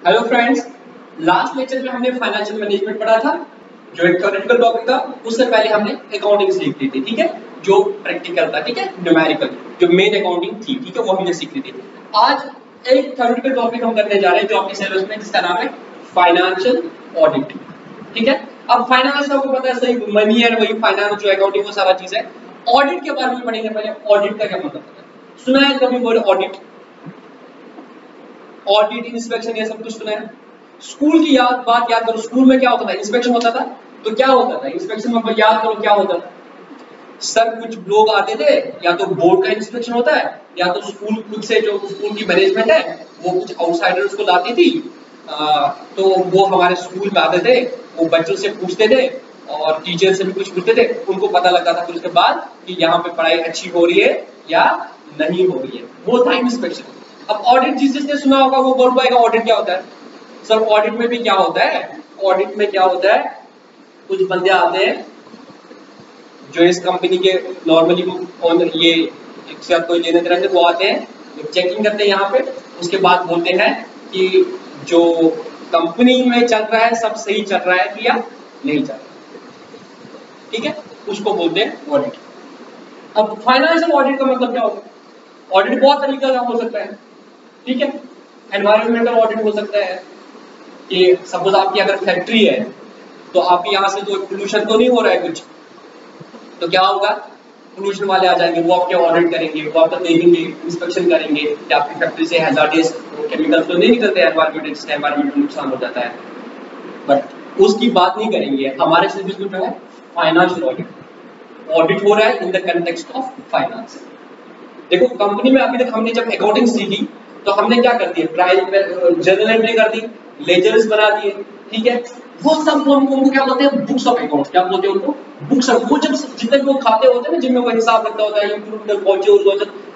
Hello friends, last lecture में हमने financial management पढ़ा था, जो एक थ्योरेटिकल टॉपिक था। उससे पहले हमने अकाउंटिंग सीख ली थी, ठीक है, जो प्रैक्टिकल था, ठीक है, न्यूमेरिकल, जो मेन अकाउंटिंग थी, ठीक है, वो हमने सीख ली थी। आज एक थ्योरेटिकल टॉपिक हम करने जा रहे हैं जो आपके सिलेबस में, जिसका नाम है फाइनेंशियल ऑडिट, ठीक है। अब फाइनेंस आपको पता है, सही मनी है, वही फाइनेंस जो अकाउंटिंग वो सारा चीज है। ऑडिट के बारे में पढ़ेंगे। पहले ऑडिट का क्या मतलब है, सुना है कभी वर्ड ऑडिट? ऑडिट, इंस्पेक्शन, ये सब कुछ सुना है। स्कूल की बात याद करो, स्कूल में क्या होता था, इंस्पेक्शन होता था। तो क्या होता था इंस्पेक्शन में, याद करो क्या होता था। सर कुछ लोग आते थे, या तो बोर्ड का इंस्पेक्शन होता है, या तो स्कूल खुद से, जो स्कूल की मैनेजमेंट है वो कुछ आउटसाइडर्स को लाती थी। तो वो हमारे स्कूल में आते थे, वो बच्चों से पूछते थे और टीचर से भी कुछ पूछते थे, उनको पता लगता था फिर उसके बाद कि यहाँ पे पढ़ाई अच्छी हो रही है या नहीं हो रही है। वो था इंस्पेक्शन। अब ऑडिट, जिसने सुना होगा वो बोल पाएगा ऑडिट क्या होता है। सर ऑडिट में भी क्या होता है, ऑडिट में क्या होता है, कुछ बंदे आते हैं जो इस कंपनी के नॉर्मली ओनर, ये इसका कोई लेने देने, वो आते हैं, चेकिंग करते हैं यहाँ पे। उसके बाद बोलते हैं कि जो कंपनी में चल रहा है सब सही चल रहा है या नहीं चल रहा, ठीक है, उसको बोलते हैं ऑडिट। अब फाइनेंशियल ऑडिट का मतलब क्या होता है? ऑडिट बहुत तरीके का हो सकता है, ठीक है। एनवायरमेंटल ऑडिट हो सकता है कि सपोज आपकी अगर फैक्ट्री है तो आप यहाँ से तो पोल्यूशन तो नहीं हो रहा है कुछ, तो क्या होगा, पोल्यूशन वाले आ जाएंगे, वो आपके ऑडिट करेंगे, वो आपका देखेंगे, इंस्पेक्शन करेंगे कि आपकी फैक्ट्री से हैजार्डियस केमिकल्स तो नहीं निकलते एनवायरमेंट, जिससे एनवायरमेंट नुकसान हो जाता है। बट उसकी बात नहीं करेंगे। हमारे सिलेबस में जो है फाइनेंशियल ऑडिट, ऑडिट हो रहा है in the context of finance. देखो कंपनी में अभी तक हमने जब अकाउंटिंग सीखी तो हमने क्या कर दिया, ट्रायल जर्नल एंट्री कर दी, लेजर्स बना दिए, ठीक है। वो सब उनको क्या बोलते हैं, बुक्स ऑफ अकाउंट्स। क्या बोलते हैं उनको, बुक्स ऑफ। वो जब जितने लोग खाते होते हैं ना, जिनमें वो हिसाब रखता होता है,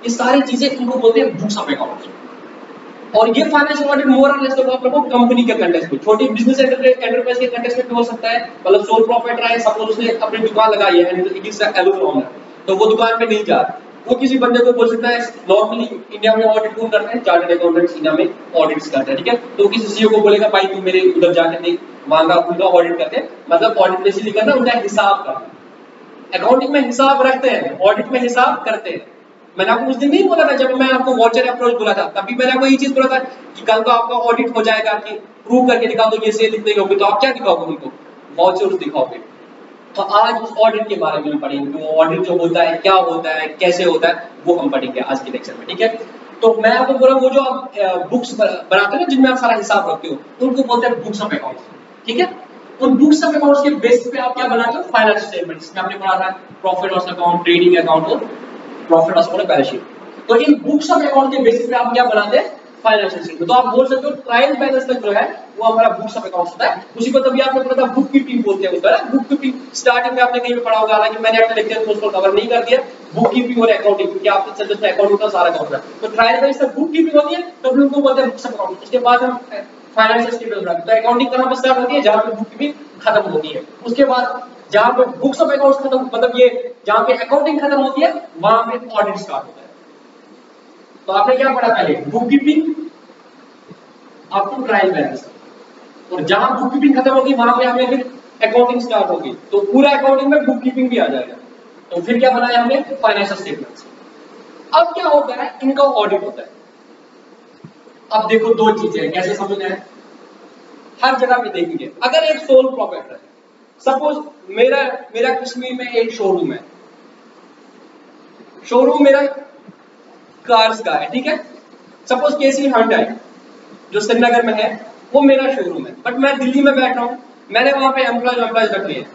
ये सारी चीजें इनको बोलते हैं बुक्स ऑफ अकाउंट्स। और ये फाइनेंशियल ऑडिट मोर और लेस तो आप लोगों कंपनी के कंटेक्स्ट में, छोटी बिजनेस एंटरप्राइज के कंटेक्स्ट में भी हो सकता है। मतलब सोल प्रॉफिट रहा है, सपोज उसने अपनी दुकान लगाई है and it is alone owner, तो वो दुकान पे नहीं जा रहा, वो किसी बंदे को बोल सकता है। नॉर्मली इंडिया में ऑडिट कौन करते हैं, चार्टर्ड अकाउंटेंट्स इंडिया में ऑडिट्स करते हैं, ठीक है। तो किसी सीईओ को बोलेगा भाई तू मेरे उधर जाके देख, वहां का उनका ऑडिट करते हैं। मतलब ऑडिट बेसिकली करना, उनका हिसाब करना। अकाउंटिंग में हिसाब रखते हैं, ऑडिट में हिसाब करते हैं। मैंने आपको उस दिन नहीं बोला था जब मैं आपको वाचर अप्रोच बोला था, तभी मैंने आपको ये चीज बोला था कि कल को आपका ऑडिट हो जाएगा कि प्रूव करके दिखाओ तो ये सेल इतनी होगी, तो आप क्या दिखाओगे उनको, वाचर्स दिखाओगे। तो आज उस ऑडिट के बारे में पढ़ेंगे, वो ऑडिट जो होता है, क्या होता है, कैसे होता है, वो हम पढ़ेंगे आज के लेक्चर में, ठीक है। तो मैं आपको बोला, वो जो आप बुक्स बनाते हो ना, जिनमें आप सारा हिसाब रखते हो, उनको बोलते हैं बुक्स ऑफ अकाउंट्स, ठीक है। उन बुक्स ऑफ अकाउंट्स के बेसिस पे आप क्या बनाते हो, फाइनेंशियल स्टेटमेंट, जिसमें आपने पढ़ा था profit loss account, trading account और profit loss account, balance sheet. तो इन बुक्स ऑफ अकाउंट के बेसिस पे आप क्या बनाते हैं, फाइनेंशियल स्टेटमेंट। तो आप बोल सकते हो ट्रायल बैलेंस तक जो है वो हमारा बुक्स ऑफ अकाउंट्स होता है। उसी को तभी आपने पढ़ा था बुक कीपिंग बोलते हैं उसका, बुक कीपिंग स्टार्टिंग में आपने कहीं पे पढ़ा होगा, हालांकि मैंने अपने लेक्चर में उसको कवर नहीं कर दिया, बुक कीपिंग और अकाउंटिंग, क्योंकि आपके सब्जेक्ट में अकाउंटिंग का सारा कवर है। तो ट्रायल बैलेंस तक बुक कीपिंग होती है, तो हम उनको बोलते हैं बुक्स ऑफ अकाउंट। उसके बाद हम फाइनेंशियल स्टेटमेंट बनाते हैं। तो अकाउंटिंग कहां पे स्टार्ट होती है, जहां पे बुक कीपिंग खत्म होती है। उसके बाद जहां पे बुक्स ऑफ अकाउंट्स खत्म, मतलब ये जहां पे अकाउंटिंग खत्म होती है, वहां पे ऑडिट स्टार्ट होता है। तो आपने क्या पढ़ा पहले, book keeping up to trial balance, और जहां बुक कीपिंग खत्म होगी वहां पे हमें फिर अकाउंटिंग स्टार्ट होगी। तो पूरा अकाउंटिंग में बुक कीपिंग भी आ जाएगा। तो फिर क्या बनाया हमने, फाइनेंशियल स्टेटमेंट्स। अब क्या होता है, इनका ऑडिट होता है। अब देखो दो चीजें हैं, कैसे समझना है, हर जगह पे देखेंगे। अगर एक सोल प्रॉफिट है, सपोज मेरा कश्मीर में एक शोरूम है, शोरूम मेरा कार्स का है, ठीक है। सपोज केसी हुंडई जो श्रीनगर में है, वो मेरा शोरूम है, बट मैं दिल्ली में बैठ रहा हूं, मैंने वहां पे एम्प्लॉय रख लिए।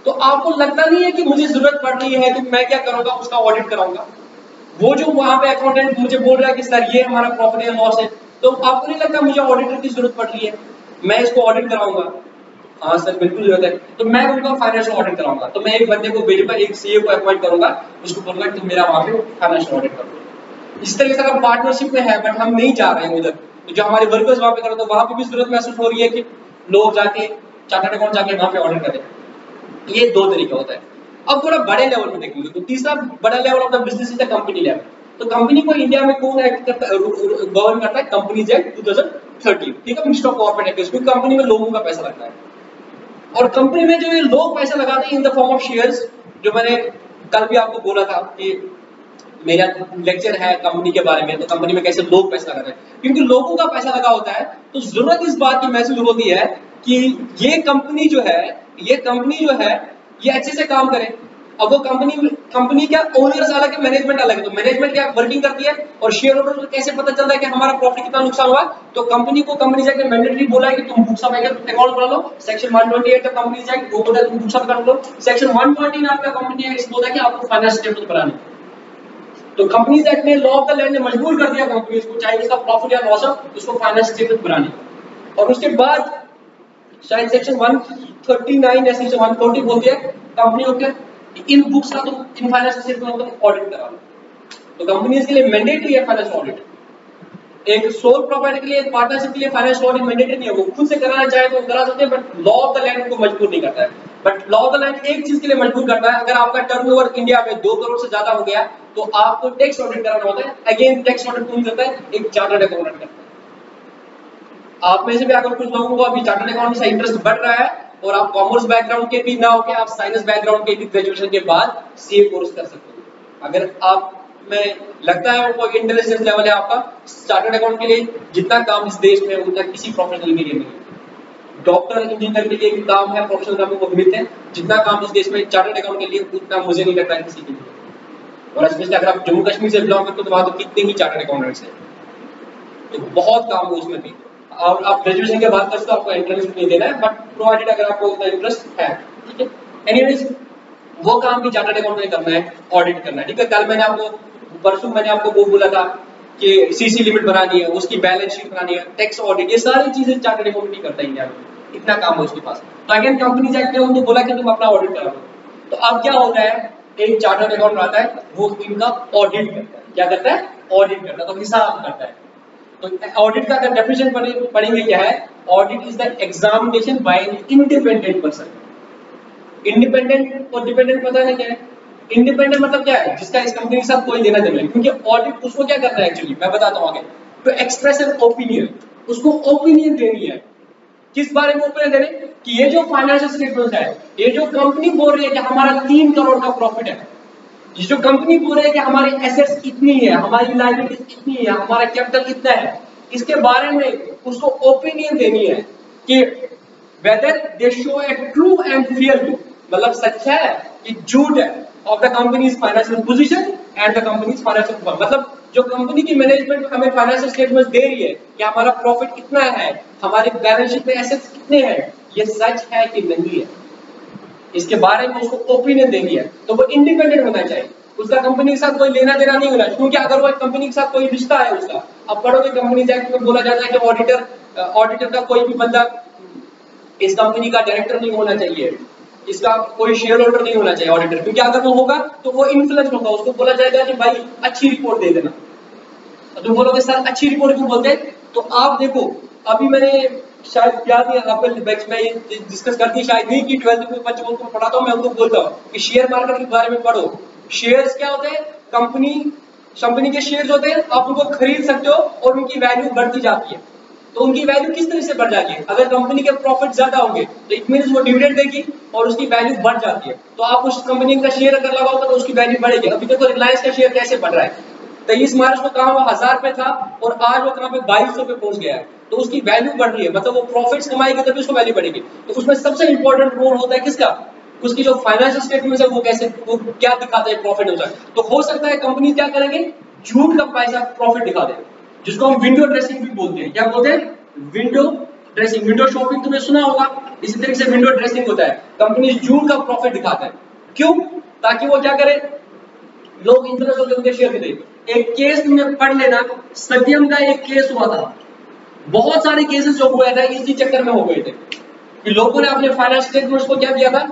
तो आपको लगता नहीं है कि मुझे जरूरत पड़ रही है, तो मैं क्या करूंगा, उसका ऑडिट कराऊंगा। वो जो वहां पे अकाउंटेंट मुझे बोल रहा है कि सर ये हमारा प्रॉफिट एंड लॉस है, तो आपको नहीं लगता मुझे ऑडिटर की जरूरत पड़ रही है, मैं इसको ऑडिट कराऊंगा। हाँ सर बिल्कुल जरूरत है, तो मैं उनका फाइनेंशियल ऑडिट कराऊंगा। तो मैं एक बंदे को भेजूंगा, एक सीए को अपॉइंट करूंगा, उसको बोलूंगा तुम मेरा वहां पे फाइनेंशियल ऑडिट करो। इस तरीके से अगर पार्टनरशिप में है बट हम नहीं जा रहे हैं उधर, तो जो हमारे वर्कर्स वहां पे करो, तो वहां पे भी जरूरत महसूस हो रही है कि लोग जाके चार्टर्ड अकाउंट जाके वहां पे ऑडिट करें। ये दो तरीका होता है। अब थोड़ा बड़े लेवल में देखेंगे, तो तीसरा बड़ा level of the business is the company level. तो कंपनी को इंडिया में कौन एक्ट करता है, गवर्न करता है, कंपनीज एक्ट 2000 13, ठीक है, मिनिस्टर ऑफ कॉर्पोरेट अफेयर्स, क्योंकि कंपनी में लोगों का पैसा लगता है और कंपनी में जो ये लोग पैसा लगाते हैं in the form of shares, जो मैंने कल भी आपको बोला था कि मेरा लेक्चर है कंपनी के बारे में, तो कंपनी में कैसे लोग पैसा लगाते हैं, क्योंकि लोगों का पैसा लगा होता है तो जरूरत इस बात की महसूस होती है कि ये कंपनी जो है ये अच्छे से काम करे। अब वो कंपनी क्या ओनर्स अलग है, मैनेजमेंट अलग है, तो मैनेजमेंट क्या वर्किंग करती है और शेयर होल्डर को कैसे पता चलता है कि हमारा प्रॉफिट कितना नुकसान हुआ। तो कंपनी एक्ट में मैंडेटरी बोला है कि तुम बुक्स ऑफ अकाउंट बना लो, सेक्शन 128 का कंपनीज एक्ट वो बोलता है तुम books of account low, section 129 आपका कंपनी एक्ट बोलता है कि आपको फाइनेंशियल स्टेटमेंट बनाने। तो कंपनीज एक्ट ने लॉ ऑफ द लैंड ने मजबूर कर दिया कंपनीज को, चाहे उसका प्रॉफिट या लॉस हो, उसको फाइनेंशियल स्टेटमेंट बनाने। और उसके बाद शायद सेक्शन 139 या सेक्शन 140 बोलती है कंपनियों के इन बुक्स का तुम इन फाइनेंशियल स्टेटमेंट को ऑडिट करा लो। तो कंपनीज के लिए मैंडेटरी है फाइनेंशियल ऑडिट। एक सोल प्रोप्राइटर के लिए, एक पार्टनरशिप के लिए फाइनेंशियल ऑडिट मैंडेटरी नहीं है, वो खुद से कराना चाहे तो करा सकते हैं, but law of the land को मजबूर नहीं करता है। But law of the land एक चीज के लिए मजबूर करता है, अगर आपका टर्नओवर इंडिया में 2 करोड़ से ज्यादा हो गया तो आपको टैक्स ऑडिट कराना होता है। अगेन टैक्स ऑडिट कौन करता है? एक चार्टर्ड अकाउंटेंट करता है। आप में से भी अगर कुछ लोगों को अभी चार्टर्ड अकाउंट से इंटरेस्ट बढ़ रहा है और आप कॉमर्स बैकग्राउंड के भी ना होके आप साइंस बैकग्राउंड के भी ग्रेजुएशन के बाद सीए कोर्स कर सकते हो। अगर आप में लगता है वो इंटेलिजेंस लेवल है आपका, चार्टर्ड अकाउंट के लिए जितना काम इस देश में उतना किसी प्रोफेशनल के लिए नहीं है। डॉक्टर इंजीनियर के लिए काम है, प्रोफेशनल काम वो मिलते हैं, जितना काम इस देश में चार्टर्ड अकाउंट के लिए उतना मुझे नहीं लगता है किसी के लिए। और स्पेशली अगर आप जम्मू कश्मीर से बिलोंग करते हो तो वहां तो कितने ही चार्टर्ड अकाउंटेंट्स हैं, तो बहुत काम है उसमें भी। और आप ग्रेजुएशन के बाद तो आपको एंट्रेंस नहीं देना है, बट प्रोवाइडेड अगर आपको उतना इंटरेस्ट है, ठीक है। एनीवेज वो काम भी चार्टर्ड अकाउंट में करना है, ऑडिट करना है, ठीक है। कल मैंने आपको परसों मैंने आपको वो बोला था कि सीसी लिमिट बनानी है, उसकी बैलेंस शीट बनानी है, टैक्स ऑडिट, ये सारी चीजें चार्टर्ड अकाउंट ही करता है इंडिया में, इतना काम है उसके पास। तो अगेन कंपनीज एक्ट ने उनको बोला कि तुम अपना ऑडिट करा लो। तो अब क्या होता है, एक चार्टर्ड अकाउंट आता है वो इनका ऑडिट करता है। क्या करता है? ऑडिट करता है, तो हिसाब करता है। तो ऑडिट का अगर डेफिनेशन पढ़ेंगे क्या है, audit is the examination by an independent person. Independent और डिपेंडेंट पता है क्या है? इंडिपेंडेंट मतलब क्या है? जिसका इस कंपनी के साथ कोई लेना देना नहीं, क्योंकि ऑडिट उसको क्या करना है एक्चुअली, मैं बताता हूं आगे। तो एक्सप्रेस एन ओपिनियन, उसको ओपिनियन देनी है। किस बारे में ओपिनियन देने? कि ये जो फाइनेंशियल स्टेटमेंट है, ये जो कंपनी बोल रही है कि हमारा 3 करोड़ का प्रॉफिट है, ये जो कंपनी बोल रही है कि हमारी एसेट्स इतनी है, हमारी लायबिलिटीज इतनी है, हमारा कैपिटल इतना है, इसके बारे में उसको ओपिनियन देनी है कि whether they show A true and fair view, मतलब सच है कि झूठ है, of the companies financial position and the companies financial performance. मतलब जो कंपनी की मैनेजमेंट हमें फाइनेंशियल स्टेटमेंट्स दे रही है कि हमारा प्रॉफिट इतना है, हमारी बैलेंस शीट में एसेट्स कितने हैं, ये सच है कि नहीं है, इसके बारे में उसको ओपिनियन देनी है। तो वो इंडिपेंडेंट होना चाहिए, उसका कंपनी के साथ कोई लेना देना नहीं होना, क्योंकि अगर वो कंपनी के साथ कोई रिश्ता है उसका, अब पढ़ोगे कंपनीज एक्ट में बोला जाता है कि ऑडिटर का कोई भी बंदा इस कंपनी का डायरेक्टर नहीं होना चाहिए, इसका कोई शेयर होल्डर नहीं होना चाहिए ऑडिटर, क्योंकि अगर वो होगा तो वो इन्फ्लुएंस होगा, उसको बोला जाएगा कि भाई अच्छी रिपोर्ट दे देना। तुम बोलोगे सर अच्छी रिपोर्ट क्यों बोलते हैं? तो आप देखो, अभी मैंने शायद याद नहीं आपको बैच में डिस्कस करती शायद नहीं कि 12th में बच्चों को पढ़ाता हूं, मैं उनको बोलता हूं कि शेयर मार्केट के बारे में पढ़ो। शेयर्स क्या होते हैं? कंपनी के शेयर्स होते हैं, आप उनको खरीद सकते हो और उनकी वैल्यू बढ़ती जाती है। तो उनकी वैल्यू किस तरह से बढ़ जाती है? अगर कंपनी के प्रॉफिट ज्यादा होंगे तो इट मींस वो डिविडेंड देगी और उसकी वैल्यू बढ़ जाती है, तो आप उस कंपनी का शेयर अगर लगाओगे तो उसकी वैल्यू बढ़ेगी। अभी देखो रिलायंस का शेयर कैसे बढ़ रहा है, 23 मार्च को कहां वो 1000 पे था और आज वो कहां पे 2200 पे पहुंच गया है, तो उसकी वैल्यू बढ़ रही है, मतलब वो प्रॉफिट्स कमाएगी तभी उसको वैल्यू बढ़ेगी। तो उसमें सबसे इंपॉर्टेंट रोल होता है किसका? उसकी जो फाइनेंशियल स्टेटमेंट है वो क्या दिखाता है, प्रॉफिट होता है। तो हो सकता है कंपनी क्या करेंगे, झूठ का पैसा प्रॉफिट दिखा दे, जिसको हम विंडो ड्रेसिंग भी बोलते हैं। क्या बोलते हैं? Window dressing. विंडो शॉपिंग तुमने सुना होगा, इसी तरीके से विंडो ड्रेसिंग होता है, कंपनी झूठ का प्रॉफिट दिखाता है। क्यों? ताकि वो क्या करे, लोग इंटरेस्ट होकर उनके शेयर खरीदें। एक केस में पढ़ लेना, सत्यम का एक केस हुआ था, बहुत सारे केसेस जो हुए थे इसी चक्कर में हो गए थे कि लोगों ने अपने फाइनेंशियल स्टेटमेंट्स को क्या किया था,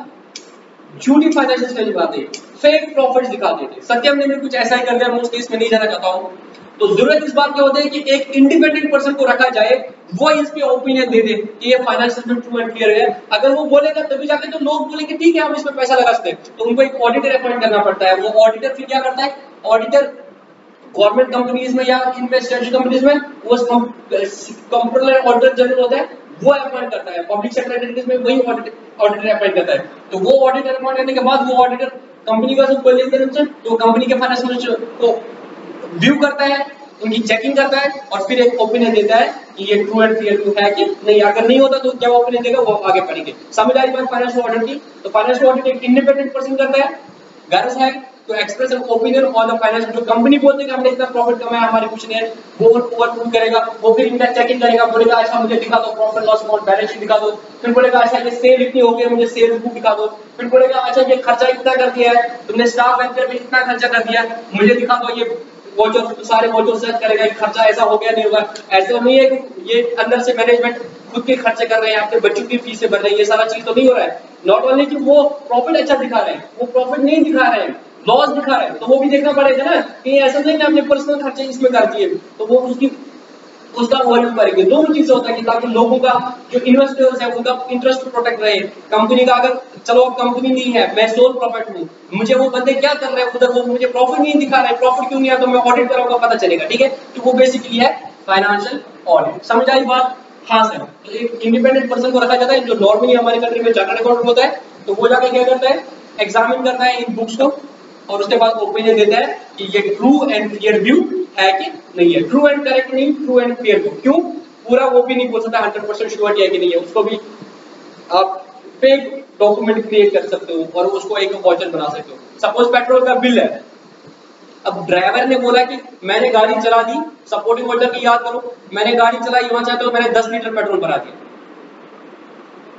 झूठी फाइनेंशियल स्टेटमेंट दिखाते, फेक प्रॉफिट्स दिखाते थे। सत्यम ने भी कुछ ऐसा ही कर दिया, मैं उस केस में नहीं जाना चाहता हूं। तो जरूरत इस बात की होती है कि एक इंडिपेंडेंट पर्सन को रखा जाए, वो इस पे ओपिनियन दे दे कि ये financial statement true and clear है। अगर वो बोलेगा तभी जाके तो लोग बोलेंगे ठीक है हम इसमें पैसा लगा सकते हैं, तो उनको एक ऑडिटर अपॉइंट करना पड़ता है। वो ऑडिटर फिर क्या करता है, ऑडिटर गवर्नमेंट कंपनीज में या इनमें स्टेट कंपनीज में वो कंट्रोलर ऑडिटर जनरल होता है, वो अपॉइंट करता है। पब्लिक सेक्टर एंटिटीज में वही ऑडिटर अपॉइंट करता है। तो वो ऑडिटर अपॉइंट करने के बाद वो ऑडिटर कंपनी का सब लेन देन से तो कंपनी के फाइनेंशियल को व्यू करता है, उनकी चेकिंग करता है और फिर एक ओपिनियन देता है कि ये ट्रू एंड फेयर टू है कि नहीं। अगर नहीं होता तो क्या ओपिनियन देगा वो आगे पढ़ेंगे। समझ आई बात फाइनेंशियल ऑडिट की? तो फाइनेंशियल ऑडिट एक इंडिपेंडेंट पर्सन करता है, गारस है तो express an opinion on the financial. जो कंपनी बोलते हैं कि हमने इतना प्रॉफिट कमाया, हमारी कुछ नहीं है, वो ओवरप्रूव करेगा, वो फिर इनका चेकिंग करेगा, बोलेगा अच्छा मुझे दिखा दो profit loss account, balance sheet दिखा दो। फिर बोलेगा अच्छा ये सेल इतनी हो गई, मुझे सेल बुक दिखा दो। फिर बोलेगा अच्छा ये खर्चा इतना कर दिया है तुमने, स्टाफ वेलफेयर में इतना खर्चा कर दिया, मुझे दिखा दो ये वोचर, सारे वोचर सेट करेगा कि खर्चा ऐसा हो गया नहीं होगा। ऐसा नहीं है कि ये अंदर से मैनेजमेंट खुद के खर्चे कर रहे हैं, आपके बच्चों की फीस से भर रहे हैं, ये सारा चीज तो नहीं हो रहा है। नॉट ओनली कि वो प्रॉफिट अच्छा दिखा रहे हैं, वो प्रॉफिट नहीं दिखा रहे हैं, लॉस दिखा रहे हैं, तो वो भी देखना पड़ेगा ना कि ऐसा नहीं कि आपने पर्सनल खर्चे इसमें कर दिए, तो वो उसका वॉल्यूम करेंगे। दोनों चीजें होता है कि ताकि लोगों का जो इन्वेस्टर्स है उनका इंटरेस्ट प्रोटेक्ट रहे। कंपनी का अगर चलो अब कंपनी नहीं है, मैं सोल प्रॉफिट हूँ, मुझे वो बंदे क्या कर रहे हैं उधर, वो मुझे प्रॉफिट नहीं दिखा रहे, प्रॉफिट क्यों नहीं है, तो मैं ऑडिट कराऊंगा, पता चलेगा। ठीक है, तो वो बेसिकली है फाइनेंशियल ऑडिट। समझ आई बात? हाँ सर। तो एक इंडिपेंडेंट पर्सन को रखा जाता है जो नॉर्मली हमारे कंट्री में चार्टर्ड अकाउंटेंट होता है, तो वो जाकर क्या करता है, एग्जामिन करता है इन बुक्स को और उसके बाद ओपिनियन देता है कि ये ट्रू एंड क्लियर व्यू है कि नहीं है, ट्रू एंड करेक्ट नहीं, ट्रू एंड क्लियर व्यू। क्यों? पूरा वो भी नहीं बोल सकता 100% श्योरिटी है कि नहीं है, उसको भी आप फेक डॉक्यूमेंट क्रिएट कर सकते हो और उसको एक वॉचर बना सकते हो। सपोज पेट्रोल का बिल है, अब ड्राइवर ने बोला कि मैंने गाड़ी चला दी, सपोर्टिंग वॉचर की याद करो, मैंने गाड़ी चलाई वहां चाहते हो मैंने 10 लीटर पेट्रोल भरा दिया।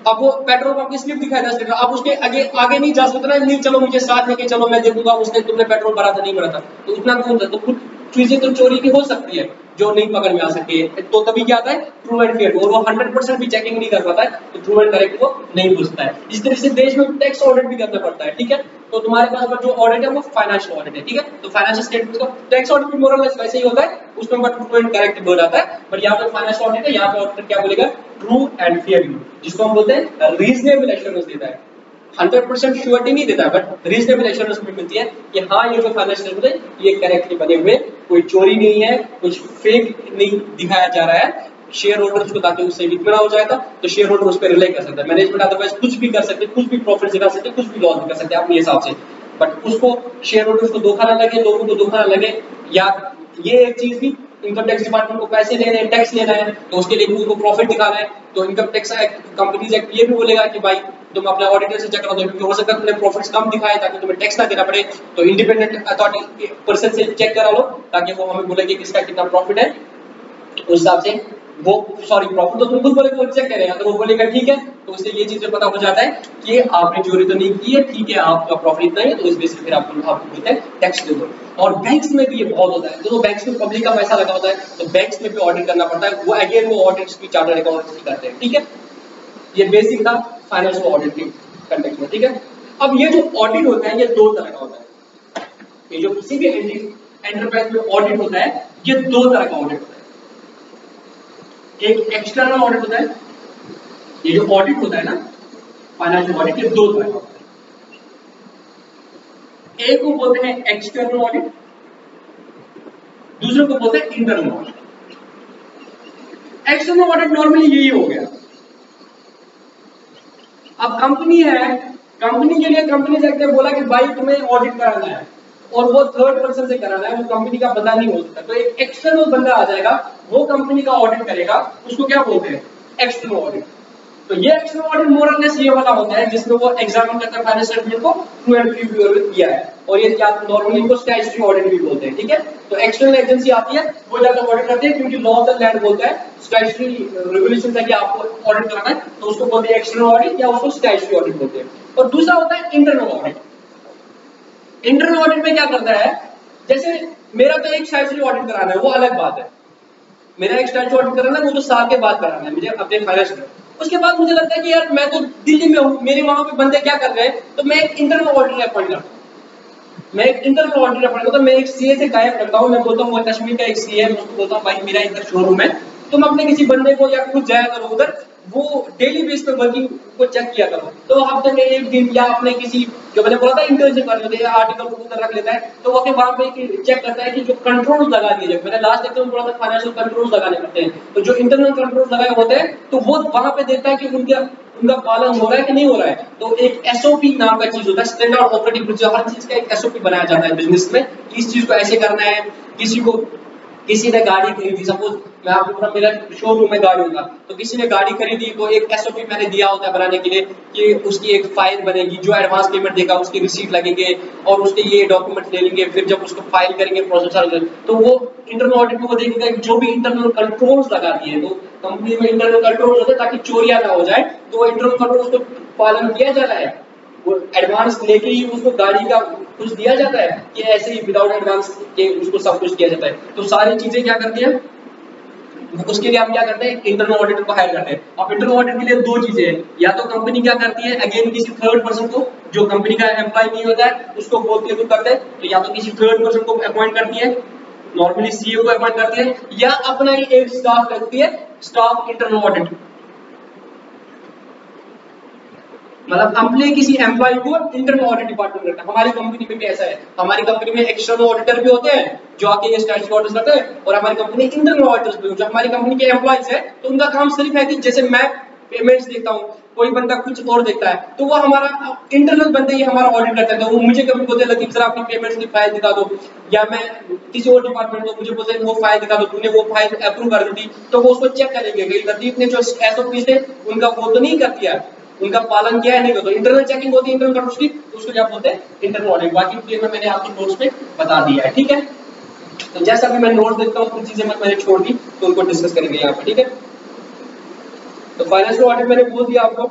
अब वो पेट्रोल पंप की स्लिप दिखाई 10 लीटर, अब उसके आगे नहीं जा सकता ना, नहीं चलो मुझे साथ लेके चलो मैं देखूंगा उसने तुमने पेट्रोल भरा था नहीं भरा था, तो उतना कौन था? तो कुछ चीजें तो चोरी की हो सकती है जो नहीं पकड़ में आ सकती है, तो तभी क्या आता है ट्रू एंड फेयर। और वो 100% भी चेकिंग नहीं कर पाता है तो ट्रू एंड करेक्ट को नहीं पूछता है। इस तरह से देश में टैक्स ऑडिट भी करना पड़ता है। ठीक है, तो तुम्हारे पास जो ऑडिट है वो फाइनेंशियल ऑडिट है। ठीक है, तो फाइनेंशियल स्टेटमेंट का टैक्स ऑडिट भी मोरलेस वैसे ही होता है, उसमें बट ट्रू एंड करेक्ट बोल जाता है, बट यहाँ पे फाइनेंशियल ऑडिट है, यहाँ पे ऑडिटर क्या बोलेगा ट्रू एंड फेयर व्यू, जिसको हम बोलते हैं रीजनेबल एश्योरेंस देता है। 100% श्योरिटी नहीं देता बट रीजनेबल एश्योरेंस भी मिलती है कि हाँ ये जो फाइनेंशियल स्टेटमेंट है ये करेक्टली बने हुए, कोई चोरी नहीं है, कुछ फेक नहीं दिखाया जा रहा है। शेयर होल्डर्स को ताकि उससे इतना हो जाएगा तो शेयर होल्डर उस पर रिलाई कर सकता है। मैनेजमेंट अदरवाइज कुछ भी कर सकते, कुछ भी प्रॉफिट दिखा सकते, कुछ भी लॉस भी कर सकते अपने हिसाब से, बट उसको शेयर होल्डर्स को धोखा ना लगे, लोगों को धोखा ना लगे। या ये एक चीज भी, इनकम टैक्स डिपार्टमेंट को पैसे लेने हैं, टैक्स लेना है, तो उसके लिए उनको प्रॉफिट दिखाना है, तो income tax act, companies act ये भी बोलेगा कि भाई तुम अपने ऑडिटर से चेक करा दो, क्योंकि हो सकता है तुमने प्रॉफिट्स कम दिखाए ताकि तुम्हें टैक्स ना देना पड़े, तो इंडिपेंडेंट अथॉरिटी पर्सन से चेक करा लो ताकि वो हमें बोले कि किसका कितना प्रॉफिट है, उस हिसाब से वो प्रॉफिट तो तुम खुद बोले वो चेक करेगा, तो वो बोलेगा ठीक है, तो उससे ये चीजें पता हो जाता है कि आपने चोरी तो नहीं की है, ठीक है आपका प्रॉफिट इतना ही है, तो इस बेसिस फिर आपको बोलते हैं टैक्स दे दो। और बैंक्स में भी ये बहुत होता है, तो बैंक्स में पब्लिक का पैसा लगा होता है तो बैंक्स में भी ऑडिट करना पड़ता है, वो अगेन वो ऑडिट्स भी चार्टर्ड अकाउंटेंट्स करते हैं। ठीक है, ये बेसिक था फाइनेंशियल ऑडिट के कंटेक्स्ट में। ठीक है, अब ये जो ऑडिट होता है ये दो तरह का होता है, ये जो किसी भी एंटरप्राइज में ऑडिट होता है ये दो तरह का ऑडिट होता है। एक एक्सटर्नल ऑडिट होता है, ये जो ऑडिट होता है ना फाइनेंशियल ऑडिट, ये दो तरह का होता है। एक को बोलते हैं एक्सटर्नल ऑडिट, दूसरे को बोलते हैं internal audit. External audit normally यही हो गया, अब कंपनी है, कंपनी के लिए कंपनी से बोला कि भाई तुम्हें ऑडिट कराना है और वो थर्ड पर्सन से कराना है, वो कंपनी का बंदा नहीं हो सकता, तो एक एक्सटर्नल बंदा आ जाएगा, वो कंपनी का ऑडिट करेगा, उसको क्या बोलते हैं एक्सटर्नल ऑडिट। तो ये एक्सटर्नल ऑडिट मोर और लेस ये वाला होता है जिसमें वो एग्जामिन करता है फाइनेंशियल स्टेटमेंट को ट्रू एंड फेयर किया है, और ये क्या नॉर्मली इनको स्टैट्यूटरी ऑडिट भी बोलते हैं। ठीक है, तो एक्सटर्नल एजेंसी आती है, वो जाकर ऑडिट करते हैं, क्योंकि लॉ ऑफ द लैंड बोलता है स्टैट्यूटरी रेगुलेशन है कि आपको ऑडिट करना है, तो उसको बोलते हैं एक्सटर्नल ऑडिट या उसको स्टैट्यूटरी ऑडिट बोलते हैं। और दूसरा होता है इंटरनल ऑडिट। इंटरनल ऑडिट में क्या करता है, जैसे मेरा तो एक स्टैट्यूटरी ऑडिट कराना है, वो अलग बात है, मेरा एक स्टैट्यूटरी ऑडिट कराना है वो तो साल के बाद कराना है मुझे अपने फाइनेंस में, उसके बाद मुझे लगता है कि यार मैं तो दिल्ली में हूँ, मेरे वहां पे बंदे क्या कर रहे हैं, तो मैं एक इंटरनल ऑडिटर अपॉइंट करता हूँ, मैं एक इंटरनल ऑडिटर अपॉइंट करता हूँ, मैं एक सीए से गायब करता हूँ, मैं बोलता हूँ वो कश्मीर का एक सीए है, मैं उसको बोलता हूँ भाई मेरा इधर शोरूम है, तुम अपने किसी बंदे को या खुद जाया करो उधर, वो डेली बेस पे वर्किंग को चेक किया करो। तो हफ्ते में एक दिन या अपने किसी, जो मैंने बोला था इंटर्नशिप कर लेते हैं, आर्टिकल को उधर रख लेता है, तो वो अपने वहां पे चेक करता है कि जो कंट्रोल्स लगा दिए जाए, मैंने लास्ट लेक्चर में बोला था फाइनेंशियल कंट्रोल्स लगाने पड़ते हैं, तो जो इंटरनल कंट्रोल्स लगाए होते हैं तो वो वहां पे देखता है कि उनका पालन हो रहा है कि नहीं हो रहा है। तो एक एसओपी नाम का चीज होता है, स्टैंडर्ड ऑपरेटिंग प्रोसीजर, हर चीज का एक एसओपी बनाया जाता है बिजनेस में, इस चीज को ऐसे करना है। किसी ने गाड़ी खरीदी, सपोज मैं आपको पूरा, मेरा शोरूम में गाड़ियों का, तो किसी ने गाड़ी खरीदी तो एक एसओपी मैंने दिया होता है बनाने के लिए कि उसकी एक फाइल बनेगी, जो एडवांस पेमेंट देगा उसकी रिसीट लगेंगे और उसके ये डॉक्यूमेंट ले लेंगे, फिर जब उसको फाइल करेंगे प्रोसेसर, तो वो इंटरनल ऑडिट में वो देखेगा जो भी इंटरनल कंट्रोल्स लगा दिए, तो कंपनी में इंटरनल कंट्रोल्स होते हैं ताकि चोरियां ना हो जाए, तो इंटरनल कंट्रोल्स को पालन किया जा रहा है। वो एडवांस लेके ही उसको गाड़ी का कुछ दिया जाता है कि ऐसे ही विदाउट एडवांस के उसको सब कुछ किया जाता है। तो सारी चीजें क्या करती हैं, उसके लिए हम क्या करते हैं, इंटरनल ऑडिटर को हायर करते हैं। अब इंटरनल ऑडिट के लिए दो चीजें हैं, या तो कंपनी क्या करती है, अगेन किसी थर्ड पर्सन को, जो कंपनी का एम्प्लॉय नहीं होता है उसको बोलती है तो करते हैं, तो या तो किसी थर्ड पर्सन को अपॉइंट करती है, नॉर्मली सीईओ को अपॉइंट करती है, या अपना ही एक स्टाफ रखती है, स्टाफ इंटरनल ऑडिट, मतलब अपने किसी एम्प्लॉय को इंटरनल ऑडिट डिपार्टमेंट रखना। हमारी कंपनी में भी ऐसा है, हमारी कंपनी में एक्सटर्नल ऑडिटर भी होते हैं जो आके ये स्टैट्यूटरी ऑडिट करते हैं, और हमारी कंपनी में इंटरनल ऑडिटर्स भी, जो हमारी कंपनी के एम्प्लॉयज है, तो उनका काम सिर्फ है कि जैसे मैं पेमेंट्स देखता हूँ, कोई बंदा कुछ और देखता है, तो वो हमारा इंटरनल बंदे ही हमारा ऑडिट करता है। तो वो मुझे कभी बोलते लतीफ सर अपनी पेमेंट्स की फाइल दिखा दो, या मैं किसी और डिपार्टमेंट को, मुझे बोलते वो फाइल दिखा दो, तूने वो फाइल अप्रूव कर दी थी, तो वो उसको चेक करेंगे कि लतीफ ने जो एसओपी थे उनका वो तो नहीं कर दिया, उनका पालन किया है नहीं, तो इंटरनल चेकिंग होती है इंटरनल कंट्रोल्स की, उसको क्या बोलते हैं, इंटरनल ऑडिट। बाकी क्लियर में मैंने आपको नोट्स में बता दिया है, ठीक है। तो जैसा भी मैं नोट्स देता हूँ कुछ चीजें मैंने छोड़ दी, तो उनको डिस्कस करेंगे यहाँ पे, ठीक है। तो फाइनेंशियल ऑडिट मैंने बोल दिया आपको,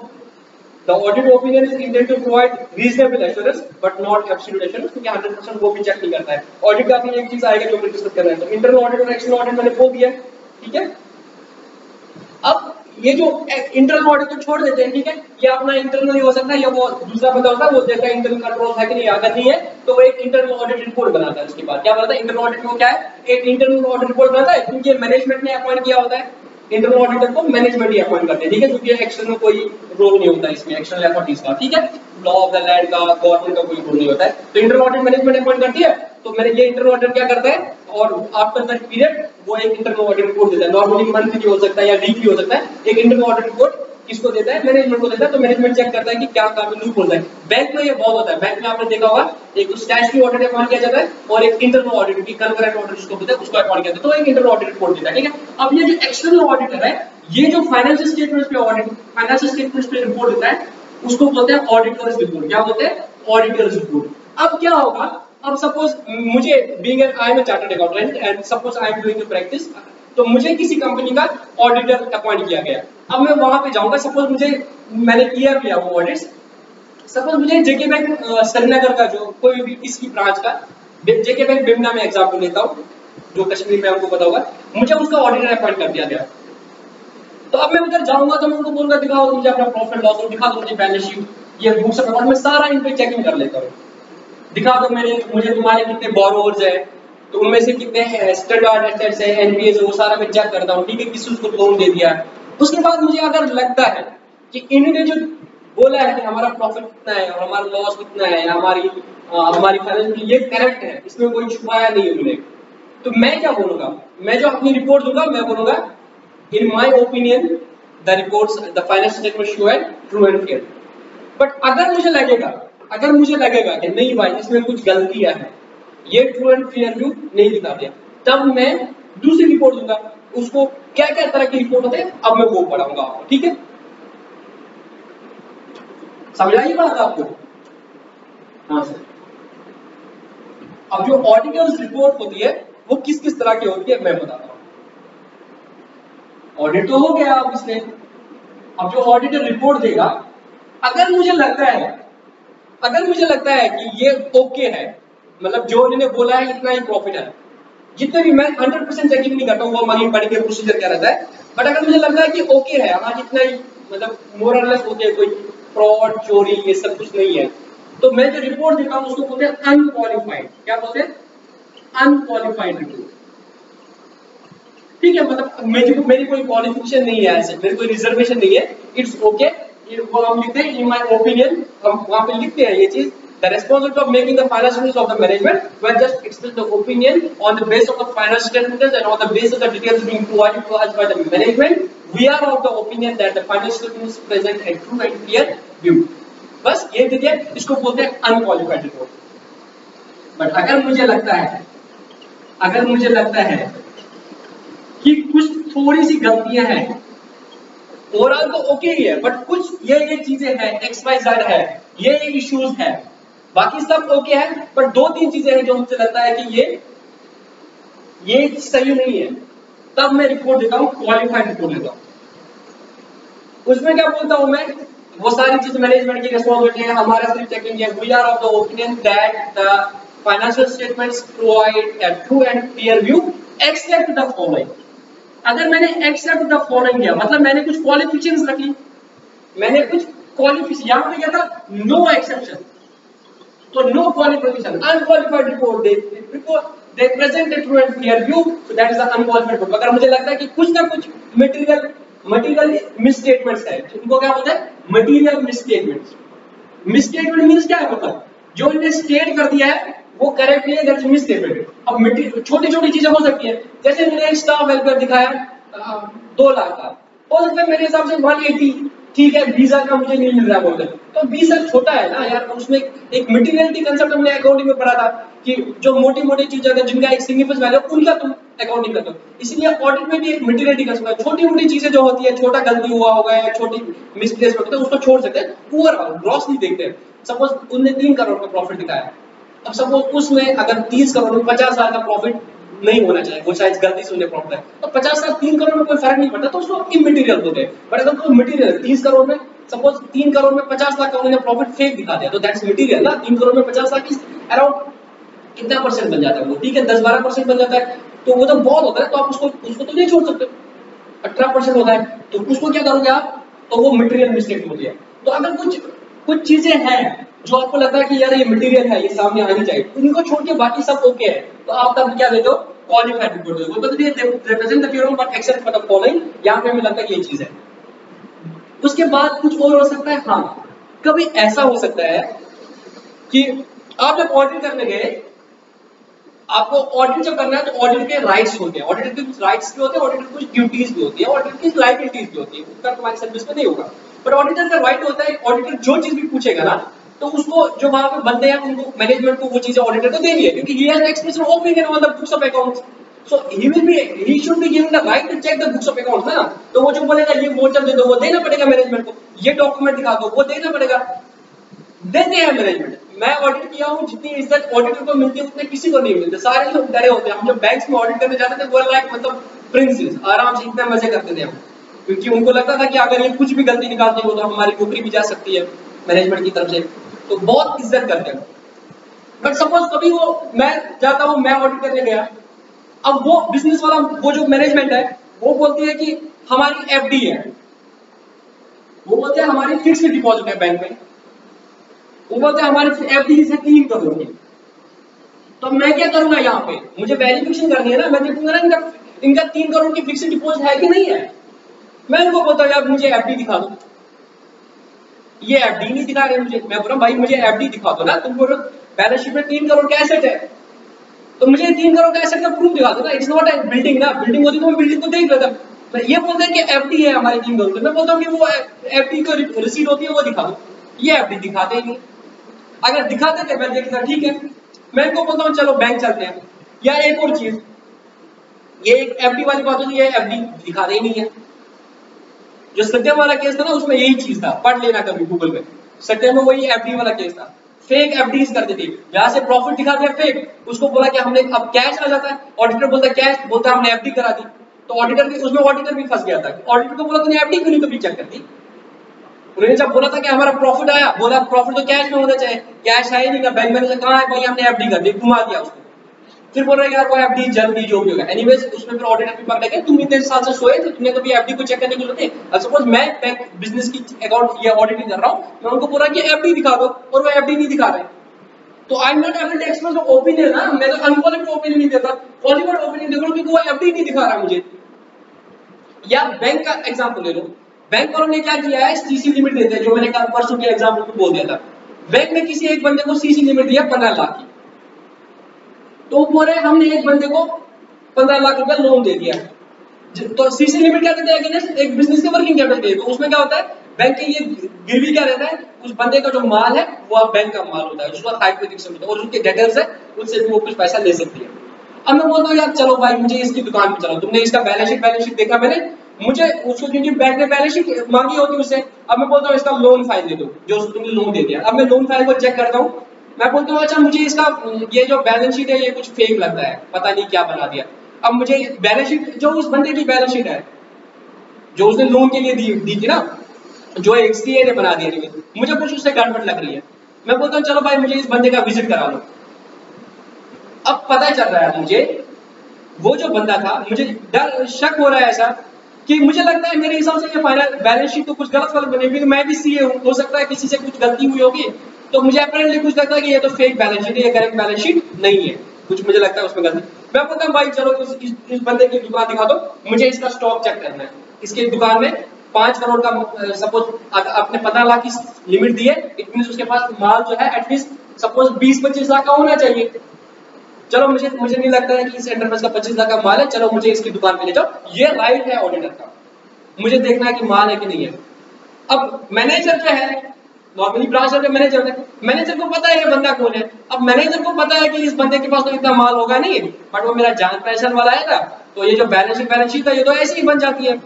the audit opinion is intended to provide reasonable assurance but not absolute assurance, क्योंकि 100% वो भी चेक नहीं करता है। ऑडिट का एक चीज आएगा जो मैं डिस्कस कर रहा है, तो इंटरनल ऑडिट और एक्सटर्नल ऑडिट मैंने बोल दिया, ठीक है। अब ये जो इंटरनल ऑडिट तो छोड़ देते हैं, ठीक है, ये अपना इंटरनल ही हो सकता है, या वो दूसरा बंदा होता है वो देखता है इंटरनल कंट्रोल है कि नहीं, अगर नहीं है तो वो एक इंटरनल ऑडिट रिपोर्ट बनाता है। उसके बाद क्या बनाता है, इंटरनल ऑडिट में क्या है, एक इंटरनल ऑडिट रिपोर्ट बनाता है, क्योंकि मैनेजमेंट ने अपॉइंट किया होता है, इंटरनल ऑडिटर को मैनेजमेंट ही अपॉइंट करते हैं, ठीक है, क्योंकि एक्सटर्नल कोई रोल नहीं होता इसमें, एक्सटर्नल अथॉरिटीज का, ठीक है, लॉ ऑफ द लैंड का, गवर्नमेंट का कोई रोल नहीं होता है। तो इंटरनल ऑडिट मैनेजमेंट अपॉइंट करती है, तो मैंने ये इंटरनल ऑडिटर क्या करता है, और आफ्टर दैट पीरियड वो एक इंटरनल ऑडिट रिपोर्ट देता है, नॉर्मली मंथली हो सकता है या वीकली हो सकता है। एक इंटरनल ऑडिट रिपोर्ट किसको देता है, मैनेजमेंट को देता है, तो मैनेजमेंट चेक करता है कि क्या काम में लूप होता है। बैंक में ये बहुत होता है, बैंक में आपने देखा होगा एक तो स्टैट्यूटरी ऑडिट अपॉइंट किया जाता है और एक इंटरनल ऑडिट की कंकरेंट ऑडिट जिसको बोलते हैं उसको अपॉइंट किया जाता है, तो एक इंटरनल ऑडिट रिपोर्ट देता है, ठीक है। अब ये जो एक्सटर्नल ऑडिटर है, ये जो फाइनेंशियल स्टेटमेंट्स पे ऑडिट, फाइनेंशियल स्टेटमेंट्स पे रिपोर्ट देता है, उसको बोलते हैं ऑडिटर्स रिपोर्ट। क्या बोलते हैं, ऑडिटर्स रिपोर्ट। अब क्या होगा, अब सपोज मुझे being I am a chartered accountant and suppose I am doing the practice, तो मुझे किसी कंपनी का ऑडिटर अपॉइंट किया गया। अब मैं वहां पे जाऊंगा, सपोज मुझे, मैंने किया भी है वो ऑडिट्स, सपोज मुझे जेके बैंक श्रीनगर का जो कोई भी किसी ब्रांच का, जेके बैंक बिमना में एग्जाम्पल लेता हूँ जो कश्मीर में आपको पता होगा, मुझे उसका ऑडिटर अपॉइंट कर दिया गया। तो अब मैं उधर जाऊंगा तो मैं उनको बोलूंगा दिखाओ मुझे अपना प्रॉफिट लॉस, दिखा दो मुझे बैलेंस शीट, ये बुक्स अकाउंट में सारा इन पे चेकिंग कर लेता हूँ, दिखा दो मुझे तुम्हारे कितने बोरोवर्स है, तो उनमें से कितने स्टैंडर्ड एसेट्स है, एनपीएस है, वो सारा मैं चेक करता हूँ, ठीक है, किसी उसको लोन दे दिया है। उसके बाद मुझे अगर लगता है कि इन्होंने जो बोला है कि हमारा प्रॉफिट कितना है और हमारा लॉस कितना है, हमारी फाइनेंस ये करेक्ट है, इसमें कोई छुपाया नहीं उन्होंने, तो मैं क्या बोलूंगा, मैं जो अपनी रिपोर्ट दूंगा मैं बोलूंगा in my opinion the reports the financial statement show है ट्रू एंड फेयर। बट अगर मुझे लगेगा कि नहीं भाई इसमें कुछ गलतियां है, ये ट्रू एंड फेयर व्यू नहीं दिखा दिया, तब मैं दूसरी रिपोर्ट दूंगा। उसको क्या क्या तरह की रिपोर्ट होते हैं अब मैं वो पढ़ाऊंगा आपको, ठीक है, समझ आई बात आपको? हाँ सर। अब जो ऑडिटर्स रिपोर्ट होती है वो किस किस तरह की होती है मैं बताता हूं। ऑडिट तो हो गया अब इसने, अब जो ऑडिटर रिपोर्ट देगा, अगर मुझे लगता है कि ये ओके है, मतलब जो उन्होंने बोला है इतना ही प्रॉफिट है, जितने भी मैं 100% चेकिंग नहीं करता हूँ वो मनी पढ़ के प्रोसीजर क्या रहता है, बट अगर मुझे लगता है कि ओके है, हाँ इतना ही, मतलब मोर और लेस ओके है, कोई फ्रॉड चोरी ये सब कुछ नहीं है, तो मैं जो रिपोर्ट देता हूँ उसको बोलते हैं अनक्वालिफाइड। क्या बोलते हैं, अनक्वालिफाइड रिपोर्ट। ठीक है, मतलब मेरी कोई क्वालिफिकेशन नहीं है, ऐसे मेरी कोई रिजर्वेशन नहीं है, इट्स ओके। वो हम लिखते हैं इन माय ओपिनियन, हम वहां पे लिखते हैं ये चीज, the responsibility of making the financial of the management when just express the opinion on the basis of the financial statements and on the basis of the details being provided to us by the management, we are of the opinion that the financial statements present a true and clear view। बस ये दे दिया, इसको बोलते हैं unqualified report. But अगर मुझे लगता है कि कुछ थोड़ी सी गलतियां हैं, ओवरऑल तो ओके ही है, बट कुछ ये चीजें हैं, एक्स वाई जेड है, ये इश्यूज है, बाकी सब ओके है, बट 2-3 चीजें हैं जो मुझे लगता है कि ये सही नहीं है, तब मैं रिपोर्ट देता हूं, क्वालिफाइड रिपोर्ट देता हूं। उसमें क्या बोलता हूं मैं, वो सारी चीज मैनेजमेंट की रिस्पांसिबिलिटी है, हमारा सिर्फ चेकिंग है। We are of the opinion that the financial statements provide a true and clear view except the following. अगर मैंने एक्सेप्ट द फॉलोइंग किया, मतलब मैंने कुछ क्वालिफिकेशंस रखी, मैंने कुछ क्वालिफिकेशन यहां पे क्या था, नो एक्सेप्शन, तो no qualification, unqualified report they present a true and clear view, so that is the unqualified report। अगर मुझे लगता है कि कुछ ना कुछ मटेरियल मिसस्टेटमेंट्स है, उनको क्या बोलते हैं, मटेरियल मिसस्टेटमेंट्स। मिसस्टेटमेंट मींस क्या है, मतलब जो इन्होंने स्टेट कर दिया है वो करेक्ट नहीं है, दैट्स मिसस्टेटमेंट। अब छोटी-छोटी चीजें हो सकती है, जैसे मैंने एक स्टाफ वेलफेयर दिखाया 2 लाख का, हो सकता है मेरे हिसाब से 180, ठीक है, 20,000 का मुझे नहीं मिल रहा बोलते, तो 20,000 छोटा है ना यार। उसमें एक मटेरियलिटी कंसेप्ट हमने अकाउंटिंग में पढ़ा था कि जो मोटी-मोटी चीजें हैं जिनका एक सिग्निफिकेंस वैल्यू उनका तुम अकाउंटिंग करते हो, इसलिए ऑडिट में भी एक मटेरियलिटी कंसेप्ट है। छोटी-मोटी चीजें जो होती है, छोटा गलती हुआ होगा या छोटी मिसप्लेसमेंट होता है, उसको छोड़ सकते हैं, ओवरऑल ग्रॉस नहीं देखते। सपोज उन्होंने 3 करोड़ का प्रॉफिट दिखाया, अब सपोज उसमें अगर 30 करोड़ में 50,000 का प्रॉफिट नहीं होना चाहिए, वो शायद गलती से उन्हें प्रॉफिट है, तो 50,000 3 करोड़ में कोई फर्क नहीं पड़ता, तो उसको इमटेरियल बोलते हैं। बट अगर कोई मटेरियल 30 करोड़ में, सपोज 3 करोड़ में 50 लाख का उन्होंने प्रॉफिट फेक दिखा दिया, तो दैट्स मटेरियल ना। 3 करोड़ में 50 लाख की अराउंड कितना परसेंट बन जाता है वो, ठीक है 10-12% बन जाता है, तो वो तो बहुत होता है, तो आप उसको तो नहीं छोड़ सकते। 18% होता है, तो उसको क्या करोगे आप, तो वो मटेरियल मिस्टेक होती है। तो अगर कुछ चीजें हैं जो आपको लगता है कि यार ये मटेरियल है, ये सामने आनी चाहिए, उनको छोड़ के बाकी सब ओके है, तो आप तब क्या देते हो, क्वालिफाइड रिपोर्ट देते हो, मतलब ये represent the theorem but except for the following. यहां पे हमें लगता है कि ये चीज है। उसके बाद कुछ और हो सकता है, हाँ कभी ऐसा हो सकता है कि आप जब ऑडिट करने गए, आपको ऑडिट जब करना है तो ऑडिट के राइट्स होते हैं, ऑडिटर के कुछ राइट्स भी होते हैं, ऑडिटर की कुछ ड्यूटीज भी होती है, ऑडिटर की लायबिलिटीज भी होती है, उसका तुम्हारी सर्विस में नहीं होगा, पर ऑडिटर का राइट होता है, ऑडिटर जो चीज भी पूछेगा ना, तो उसको जो वहां पे बंदे हैं उनको मैनेजमेंट को वो चीजें ऑडिटर को देनी है, क्योंकि he has expression opinion on the books of accounts, so he should be given the right to check the books of accounts ना। तो वो जो बोलेगा ये वोचर दे दो, वो देना पड़ेगा मैनेजमेंट को, ये डॉक्यूमेंट दिखा दो, वो देना पड़ेगा, देते हैं मैनेजमेंट। मैं ऑडिट किया हूं, जितनी इज्जत ऑडिटर को मिलती है उतने किसी को नहीं मिलती, सारे लोग डरे होते हैं। हम जब बैंक्स में ऑडिट करने जाते थे वो लाइक मतलब प्रिंसेस, आराम से इतने मजे करते थे हम, क्योंकि उनको लगता था कि अगर ये कुछ भी गलती निकालते हो तो हमारी नौकरी भी जा सकती है मैनेजमेंट की तरफ से, तो बहुत इज्जत करते हैं। बट सपोज कभी वो मैं जाता हूं, मैं ऑडिट करने गया, अब वो बिजनेस वाला, वो जो मैनेजमेंट है वो बोलती है कि हमारी एफडी है, वो बोलते हैं हमारी फिक्स्ड डिपॉजिट है बैंक में, वो बोलते हैं हमारी एफडी है 3 करोड़ की, तो मैं क्या करूंगा, यहाँ पे मुझे वेरिफिकेशन करनी है ना, मैं देखूंगा ना इनका 3 करोड़ की फिक्स्ड डिपॉजिट है कि नहीं है। मैं उनको बोलता हूँ यार मुझे एफडी दिखा दो, ये एफडी नहीं दिखा रहे मुझे, मैं बोल रहा हूँ भाई मुझे एफडी दिखा दो ना, तुम बोल रहे हो बैलेंस शीट में 3 करोड़ का एसेट है, तो मुझे 3 करोड़ का एसेट का प्रूफ दिखा दो ना, इट्स नॉट ए बिल्डिंग ना, बिल्डिंग होती तो मैं बिल्डिंग को देख लेता। मैं ये बोलते हैं कि एफडी है हमारी 3 करोड़, मैं बोलता हूँ कि वो एफडी को रिसीट होती है वो दिखा दो, ये एफडी दिखाते ही नहीं। अगर दिखाते थे मैं देखता ठीक है, मैं इनको बोलता हूँ चलो बैंक चलते हैं। या एक और चीज, ये एक एफडी वाली बात होती है, एफडी दिखाते ही नहीं है। जो सत्यम वाला केस था ना उसमें यही चीज था, पढ़ लेना कभी गूगल पे, सत्यम में वही एफडी वाला केस था, फेक एफडीज करते थे, जहां से प्रॉफिट दिखा दिया फेक, उसको बोला कि हमने अब कैश आ जाता है, ऑडिटर बोलता है कैश, बोलता है हमने एफडी करा दी, तो ऑडिटर भी उसमें ऑडिटर भी फंस गया था। ऑडिटर को बोला तूने एफडी क्यों नहीं कभी चेक करती, उन्होंने जब बोला था कि हमारा प्रॉफिट आया, बोला प्रॉफिट तो कैश में होना चाहिए, कैश है ही नहीं, बैंक मैनेजर कहाँ है भाई, हमने एफडी कर दी, घुमा दिया उसको, फिर बोल रहे यार वो एफडी जल्दी जो भी होगा। एनीवेज उसमें फिर ऑडिटर भी पकड़ गए, तुम इतने साल से सोए थे, तुमने कभी एफडी को चेक करने की जरूरत नहीं। अब सपोज मैं बैंक बिजनेस की अकाउंट या ऑडिटिंग कर रहा हूँ, मैं उनको बोला कि एफडी दिखा दो और वो एफडी नहीं दिखा रहे, तो I am not able to express opinion ना, मैं तो अनक्वालिफाइड ओपिनियन नहीं देता, क्वालिफाइड ओपिनियन दे रहा हूं कि वो एफडी नहीं दिखा रहा मुझे, या बैंक का एग्जांपल ले लो, बैंक वालों ने क्या किया है, सीसी लिमिट देते हैं, जो मैंने कहा परसों के एग्जांपल में बोल दिया था। बैंक ने किसी एक बंदे को सीसी लिमिट दिया 15 लाख की, तो बोले हमने एक बंदे को 15 लाख रुपया लोन दे दिया। तो सीसी लिमिट क्या देते हैं अगेंस्ट एक बिजनेस के वर्किंग कैपिटल के, तो उसमें क्या होता है, बैंक के लिए गिरवी क्या रहता है, उस बंदे का जो माल है वो बैंक का माल होता है, जिसका 5% होता है, और उसके डेटर्स है उससे भी वो कुछ पैसा ले सकती है। अब मैं बोलता हूँ यार चलो भाई मुझे इसकी दुकान पे चलो, तुमने इसका बैलेंस शीट देखा मैंने, मुझे उसको क्योंकि बैंक ने बैलेंस शीट मांगी होती उससे, अब मैं बोलता हूँ इसका लोन फाइल दे दो जो तुमने लोन दे दिया। अब मैं लोन फाइल को चेक करता हूँ, मैं बोलता हूँ अच्छा मुझे इसका ये जो बैलेंस शीट है ये कुछ फेक लगता है, पता नहीं क्या बना दिया। अब मुझे बैलेंस शीट जो उस बंदे की बैलेंस शीट है जो उसने लोन के लिए दी थी ना, जो एक सीए ने बना दिया थी, मुझे कुछ उससे गड़बड़ लग रही है। मैं बोलता हूँ चलो भाई मुझे इस बंदे का विजिट करा लो। अब पता चल रहा है मुझे वो जो बंदा था, मुझे डर शक हो रहा है ऐसा कि मुझे लगता है मेरे हिसाब से ये फाइनल बैलेंस शीट तो कुछ गलत बनी, क्योंकि मैं भी सीए हूँ, हो सकता है किसी से कुछ गलती हुई होगी, तो मुझे अपेरेंटली कुछ लगता है कि ये तो फेक बैलेंस शीट है, ये करेक्ट बैलेंस शीट नहीं है, कुछ मुझे लगता है उसमें गलती। मैं बोलता हूँ भाई चलो इस बंदे की दुकान दिखा दो, मुझे इसका स्टॉक चेक करना है। इसकी दुकान में 5 करोड़ का सपोज आपने 15 लाख की लिमिट दी है, इट मींस उसके पास माल जो है एटलीस्ट सपोज 20-25 लाख का होना चाहिए। चलो मुझे नहीं लगता है कि इस एंटरप्राइज का 25 लाख का माल है, चलो मुझे इसकी दुकान पे ले जाओ, ये राइट है ऑडिटर का, मुझे देखना है कि माल है कि नहीं है। अब मैनेजर जो है, नॉर्मली ब्रांच का मैनेजर है, मैनेजर को पता है ये बंदा कौन है। अब मैनेजर को पता है कि इस बंदे के पास तो इतना माल होगा नहीं, बट वो मेरा जान पहचान वाला है ना, तो ये जो बैलेंस शीट है ये तो ऐसे ही बन जाती है,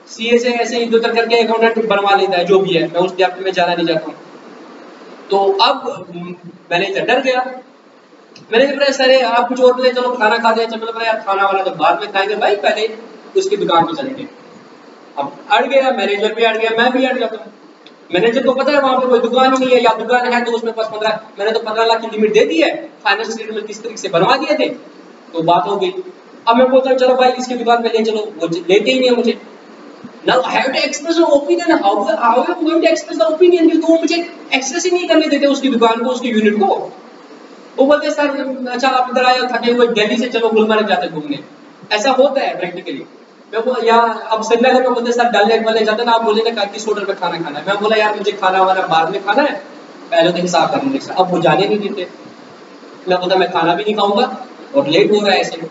सीए से ऐसे ही इधर करके अकाउंटेंट बनवा लेता है, जो भी है, मैं उस डेप्थ में जाना नहीं चाहता हूँ। तो अब मैनेजर डर गया, मैंने कहा सर आप कुछ और बोले, चलो खाना खा दिया, चलो यार खाना वाला तो बाद में खाएंगे भाई, पहले उसकी दुकान पे चलेंगे। अब अड़ गया मैनेजर भी, अड़ गया मैं भी अड़ जाता हूँ। मैनेजर को पता है वहां पे कोई दुकान ही नहीं है, या दुकान है तो उसमें पास 15, मैंने तो 15 लाख की लिमिट दे दी है, फाइनेंशियल स्टेटमेंट किस तरीके से बनवा दिए थे, तो बात हो गई। अब मैं बोलता हूँ चलो भाई इसकी दुकान पे ले चलो, वो लेते ही नहीं है मुझे। Now I have to express an opinion. How am I going to express the opinion? तो वो मुझे एक्सेस ही नहीं करने देते उसकी दुकान को, उसकी यूनिट को। वो बोलते सर अच्छा आप इधर आए थके हुए, दिल्ली से चलो गुलमर्ग जाते घूमने। ऐसा होता है प्रैक्टिकली। मैं बोला यार अब श्रीनगर में बोलते सर डल लेक वाले जाते ना, आप बोले ना किस होटल पे खाना खाना है। मैं बोला यार मुझे खाना वाना बाद में खाना है, पहले तो हिसाब कर लेंगे। अब वो जाने नहीं देते, मैं बोलता मैं खाना भी नहीं खाऊंगा और लेट हो रहा है ऐसे।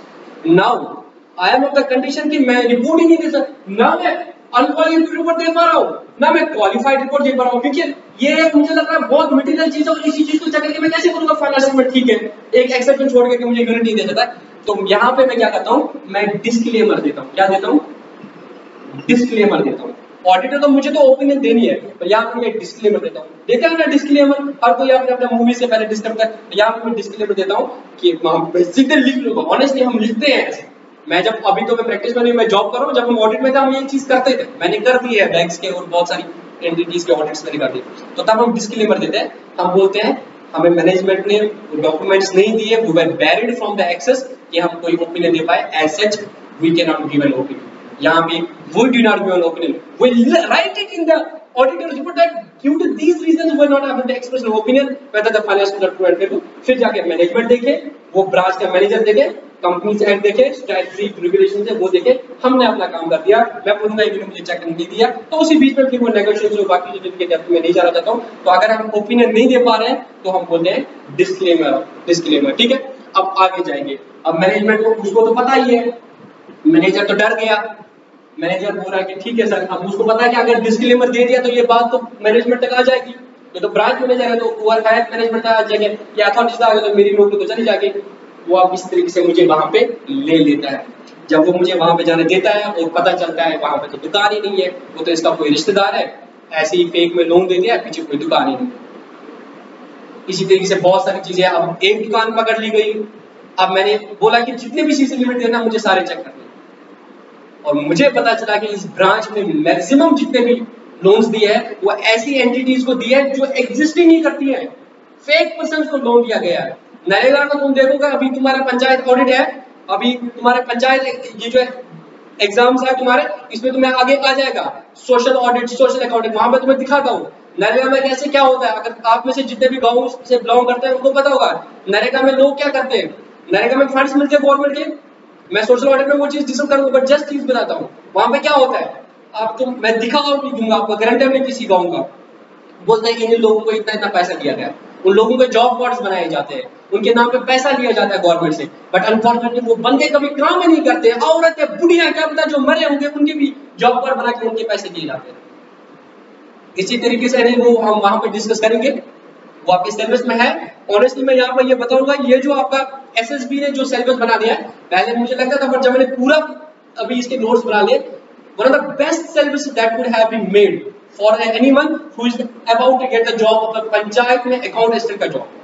Now I am of the condition कि मैं रिपोर्ट ही नहीं दे सकता, ना मैं अनक्वालिफाइड रिपोर्ट दे पा रहा हूँ ना मैं क्वालिफाइड रिपोर्ट दे पा रहा हूँ, क्योंकि ये मुझे लग रहा है बहुत मटेरियल चीज है, और इसी चीज को चेक करके मैं कैसे करूंगा फाइनेंशियल में। ठीक है एक एक्सेप्शन छोड़ के मुझे यूनिट नहीं दे सकता, तो यहाँ पे मैं क्या करता हूँ, मैं डिस्क्लेमर देता हूँ। क्या देता हूँ? डिस्क्लेमर देता हूँ। ऑडिटर तो मुझे तो ओपिनियन देनी है, तो यहाँ पे मैं डिस्क्लेमर देता हूँ। देखा ना डिस्क्लेमर, हर कोई आपने अपना मूवी से पहले डिस्कस कर, यहाँ पे मैं डिस्क्लेमर देता हूँ कि सीधे लिख लूंगा। ऑनेस्टली हम लिखते हैं ऐसे। मैं जब अभी तो मैं प्रैक्टिस में नहीं, मैं जॉब कर रहा हूँ, जब हम ऑडिट में थे हम ये चीज करते थे, मैंने कर दी है बैंक्स के और बहुत सारी एंटिटीज के ऑडिट्स मैंने कर दी, तो तब हम डिस्क्लेमर देते हैं। हम बोलते हैं हमें मैनेजमेंट ने डॉक्यूमेंट्स नहीं दिए, we were barred from the access, कि हम कोई ओपिनियन दे पाए, एज सच वी कैन नॉट गिव एन ओपिनियन। यहाँ पे we do not give an opinion, we write it in the auditor's report that due to these reasons we are not able to express an opinion whether the financials are true and true। फिर जाके management देखे, वो branch का manager देखे, company act देखे, statutory regulation है वो देखे, हमने अपना काम कर दिया। मैं बोलूंगा इन्होंने मुझे चेक नहीं दिया, तो उसी बीच में फिर वो नेगोशिएशन और बाकी जो डेप्थ में नहीं जाना चाहता हूँ। तो अगर हम ओपिनियन नहीं दे पा रहे हैं तो हम बोलते हैं डिस्क्लेमर। ठीक है, अब आगे जाएंगे। अब मैनेजमेंट को उसको तो पता ही है, मैनेजर तो डर गया। मैनेजर बोल रहा है कि ठीक है सर, अब उसको पता है कि अगर डिस्क्लेमर दे दिया तो ये बात तो मैनेजमेंट तक आ जाएगी, ये तो ब्रांच मैनेजर है तो ओवर हायर मैनेजमेंट तक आ जाएंगे, या अथॉरिटीज आ गए तो मेरी नौकरी तो चली जाएगी। वो आप इस तरीके से मुझे वहां पे ले लेता है। जब वो मुझे वहां पे जाने देता है और पता चलता है वहां पे तो दुकान ही नहीं है, वो तो इसका कोई रिश्तेदार है, ऐसे ही फेक में लोन दे दिया, पीछे कोई दुकान ही नहीं। इसी तरीके से बहुत सारी चीजें। अब एक दुकान पकड़ ली गई, अब मैंने बोला कि जितने भी सीसी लिमिट देना मुझे सारे चेक करने, और मुझे पता चला कि इस ब्रांच में मैक्सिमम जितने भी लोन्स दिए हैं वो ऐसी एंटिटीज को दिए हैं जो एग्जिस्ट ही नहीं करती हैं, फेक पर्सन को लोन दिया गया है। नरेगा का तुम देखोगे, अभी तुम्हारा पंचायत ऑडिट है, अभी तुम्हारे पंचायत ये जो एग्जाम्स है तुम्हारे, इसमें तुम्हें आगे आ जाएगा सोशल ऑडिट, सोशल अकाउंटिंग, वहां पे तुम्हें दिखाता हूँ नरेगा में कैसे क्या होता है। अगर आप में से जितने भी गाँव से बिलोंग करते हैं उनको पता होगा नरेगा में लोग क्या करते हैं, नरेगा में फंड्स मिलते हैं गवर्नमेंट के। मैं सोशल ऑडिट में वो चीज डिस्कस करूंगा, बट जस्ट चीज बताता हूँ। वहां पे क्या होता है, आपको मैं दिखाऊंगा नहीं दूंगा, आपको गारंटर में किसी गाऊंगा, बोलते हैं इन लोगों को इतना इतना पैसा दिया गया, उन लोगों के जॉब कार्ड्स बनाए जाते हैं, उनके नाम पे पैसा लिया जाता है गवर्नमेंट से, बट अनफॉर्चुनेटली वो बंदे कभी काम ही नहीं करते, औरतें बुढ़िया क्या पता जो मरे होंगे उनके भी जॉब कार्ड बना के उनके पैसे दिए जाते हैं। इसी तरीके से वो हम वहां पे डिस्कस करेंगे, वो आपके सिलेबस में है। ऑनेस्टली मैं यहाँ पर ये बताऊंगा, ये जो आपका एसएसबी ने जो सिलेबस बना दिया है, पहले मुझे लगता था, पर जब मैंने पूरा अभी इसके नोट्स बना लिए, one of the best syllabus that could have been made for anyone who is about to get the job of the panchayat में अकाउंट असिस्टेंट का जॉब।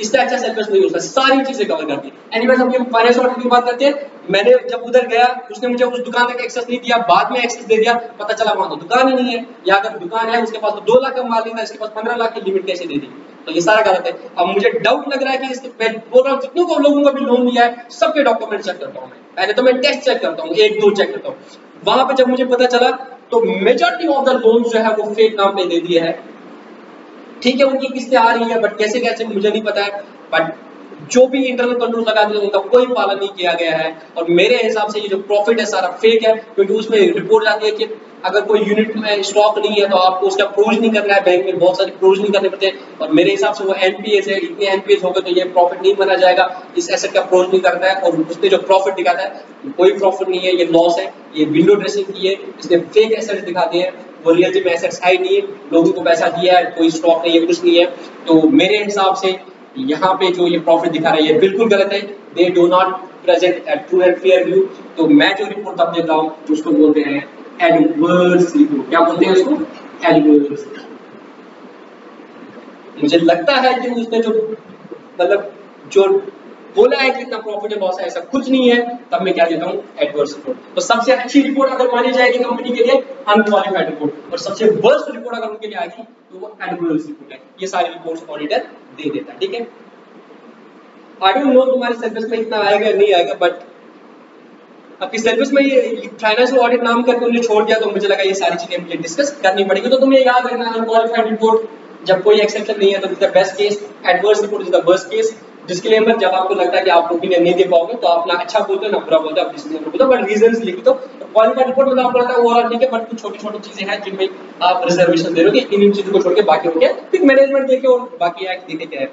इससे अच्छा सिलेबस नहीं हो सकता, सारी चीजें कवर करती है। एनीवेज हम फाइनेंस ऑडिट की बात करते हैं। मैंने जब उधर गया, उसने मुझे उस दुकान तक एक्सेस नहीं दिया, बाद में एक्सेस दे दिया, पता चला वहां तो दुकान ही नहीं है, या अगर दुकान है उसके पास तो 2 लाख का माल नहीं था, इसके पास 15 लाख की लिमिट कैसे दे दी, तो ये सारा गलत है। अब मुझे डाउट लग रहा है कि इसके, मैं बोल रहा हूँ जितनों को लोगों का भी लोन लिया है सबके डॉक्यूमेंट चेक करता हूँ मैं, पहले तो मैं टेस्ट चेक करता हूँ, 1-2 चेक करता हूँ। वहां पे जब मुझे पता चला तो मेजॉरिटी ऑफ द लोन जो है वो फेक नाम पे दे दिए है। ठीक है, उनकी किस्तें आ रही है, बट कैसे कैसे मुझे नहीं पता है, बट जो भी इंटरनल कंट्रोल लगा दिए उनका कोई पालन नहीं किया गया है। और मेरे हिसाब से ये जो प्रॉफिट है सारा फेक है, क्योंकि उसमें रिपोर्ट आती है कि अगर कोई यूनिट में स्टॉक नहीं है तो आपको उसका प्रोविजनिंग करना है, बैंक में बहुत सारे प्रोविजनिंग करने पड़ते हैं, और मेरे हिसाब से वो एनपीएस है, इतने एनपीएस होगा तो ये प्रॉफिट नहीं माना जाएगा, इस एसेट का प्रोविजनिंग करता है, और उसने जो प्रॉफिट दिखाता है कोई प्रॉफिट नहीं है, ये लॉस है, ये विंडो ड्रेसिंग की है, इसने फेक एसेट दिखा दिए हैं, वो रियलिटी में एसेट्स है नहीं है, लोगों को पैसा दिया है, कोई स्टॉक नहीं है, कुछ नहीं है। तो मेरे हिसाब से यहाँ पे जो ये प्रॉफिट दिखा रहा है ये बिल्कुल गलत है, they do not present at true and fair view. तो मैं जो रिपोर्ट अब देख रहा हूँ उसको बोलते हैं एडवर्स रिपोर्ट। क्या बोलते हैं उसको? एडवर्स। मुझे लगता है कि उसने जो मतलब जो बोला है कि इतना प्रॉफिट एंड लॉस है, ऐसा कुछ नहीं है, तब मैं क्या देता हूँ? Adverse report. तो सबसे अच्छी रिपोर्ट अगर मानी जाएगी कंपनी के लिए अनक्वालिफाइड रिपोर्ट, और सबसे वर्स्ट रिपोर्ट अगर उनके लिए आएगी तो वो एडवर्स रिपोर्ट है। ये सारी रिपोर्ट्स ऑडिटर दे देता है, ठीक है। आई डोंट नो तुम्हारे सिलेबस में इतना आएगा नहीं आएगा, बट आपके सिलेबस में ये फाइनेंशियल ऑडिट नाम करके उन्होंने छोड़ दिया, तो मुझे लगा ये सारी चीजें मुझे डिस्कस करनी पड़ेगी। तो तुम्हें याद रखना, अनक्वालिफाइड रिपोर्ट जब कोई एक्सेप्शन नहीं है तो is the best case, adverse report is the worst case. Disclaimer जब आपको लगता है कि आप ओपिनियन नहीं दे पाओगे तो आप ना अच्छा बोलते हो ना बुरा बोलते हो, आप डिस्क्लेमर बोलते हो, बट रीजंस लिख दो। क्वालिफाइड रिपोर्ट मतलब आपको लगता है ओवरऑल ठीक है, बट कुछ छोटी छोटी चीजें हैं जिनमें आप रिजर्वेशन दे रहे हो कि इन चीजों को छोड़ के बाकी हो गया, फिर मैनेजमेंट देखे और बाकी एक्ट देखे क्या है।